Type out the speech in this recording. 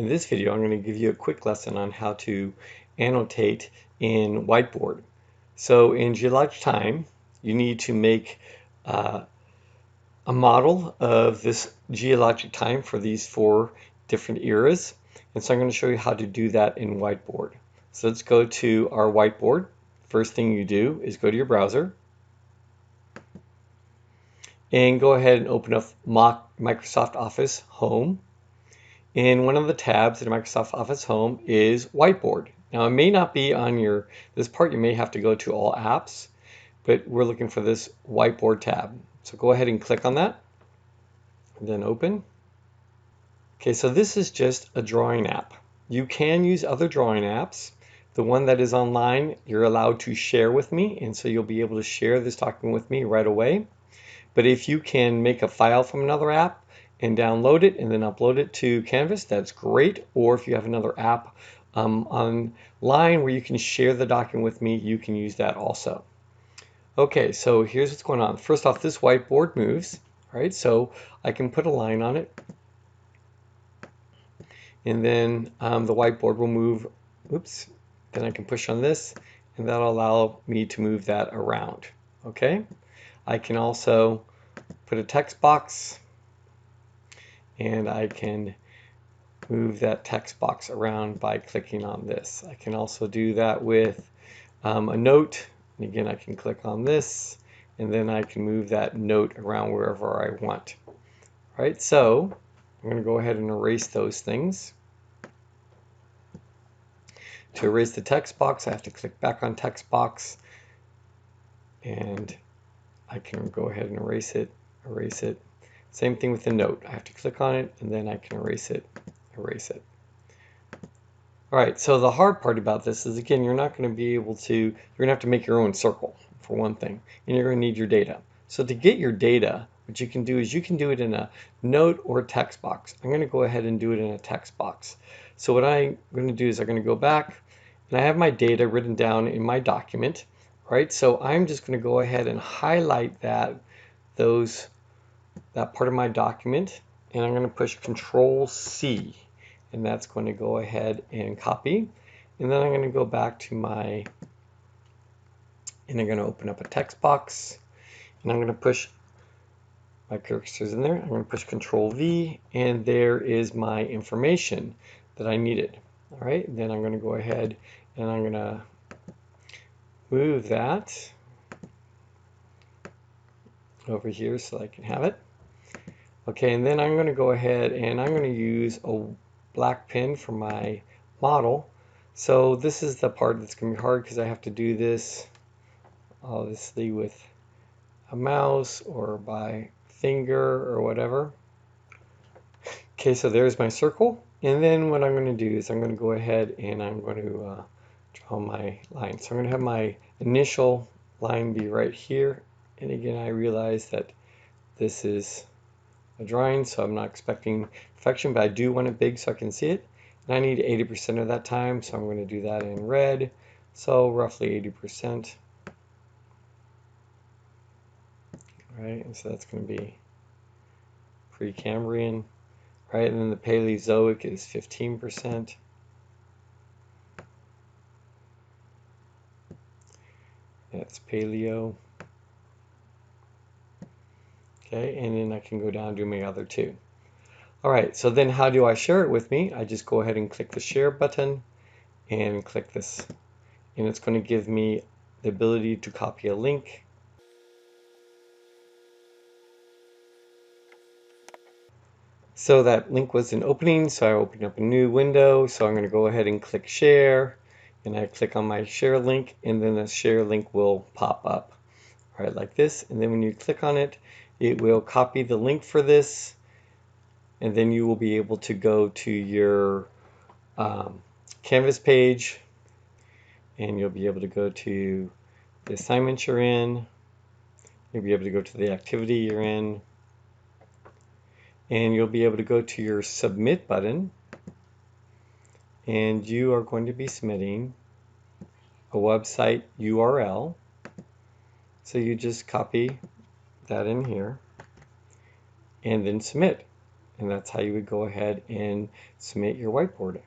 In this video, I'm going to give you a quick lesson on how to annotate in Whiteboard. So in geologic time, you need to make a model of this geologic time for these 4 different eras. And so I'm going to show you how to do that in Whiteboard. So let's go to our Whiteboard. First thing you do is go to your browser and go ahead and open up Microsoft Office Home. And one of the tabs in Microsoft Office Home is Whiteboard. Now it may not be on this part, you may have to go to all apps, but we're looking for this Whiteboard tab. So go ahead and click on that, and then open. Okay, so this is just a drawing app. You can use other drawing apps. The one that is online, you're allowed to share with me, and so you'll be able to share this document with me right away. But if you can make a file from another app and download it and then upload it to Canvas, that's great. Or if you have another app online where you can share the document with me, you can use that also. Okay, so here's what's going on. First off, this whiteboard moves, right? So I can put a line on it, and then the whiteboard will move. Oops. Then I can push on this, and that'll allow me to move that around. Okay. I can also put a text box, and I can move that text box around by clicking on this. I can also do that with a note, and again I can click on this, and then I can move that note around wherever I want. All right, so I'm going to go ahead and erase those things. To erase the text box, I have to click back on text box, and I can go ahead and erase it. Same thing with the note. I have to click on it, and then I can erase it. All right, so the hard part about this is, again, you're not going to be able to, you're going to have to make your own circle, for one thing, and you're going to need your data. So to get your data, what you can do is you can do it in a note or text box. I'm going to go ahead and do it in a text box. So what I'm going to do is I'm going to go back, and I have my data written down in my document. Right, so I'm just going to go ahead and highlight that part of my document, and I'm going to push Control C, and that's going to go ahead and copy. And then I'm going to go back to and I'm going to open up a text box, and I'm going to push my cursors in there. I'm going to push Control V, and there is my information that I needed. All right, and then I'm going to go ahead and I'm going to move that over here so I can have it. Okay, and then I'm going to go ahead and I'm going to use a black pen for my model. So this is the part that's going to be hard because I have to do this obviously with a mouse or by finger or whatever. Okay, so there's my circle, and then what I'm going to do is I'm going to go ahead and I'm going to draw my line. So I'm going to have my initial line be right here, and again I realize that this is a drawing, so I'm not expecting perfection, but I do want it big so I can see it, and I need 80% of that time, so I'm going to do that in red, so roughly 80%. Right, and so that's going to be Precambrian, right, and then the Paleozoic is 15%. That's Paleo. Okay, and then I can go down and do my other two. All right, so then how do I share it with me? I just go ahead and click the share button and click this. And it's going to give me the ability to copy a link. So that link was an opening, so I opened up a new window. So I'm going to go ahead and click share, and I click on my share link, and then the share link will pop up, right, like this. And then when you click on it, it will copy the link for this, and then you will be able to go to your Canvas page, and you'll be able to go to the assignment you're in. You'll be able to go to the activity you're in, and you'll be able to go to your submit button, and you are going to be submitting a website URL. So you just copy that in here and then submit. And that's how you would go ahead and submit your whiteboard.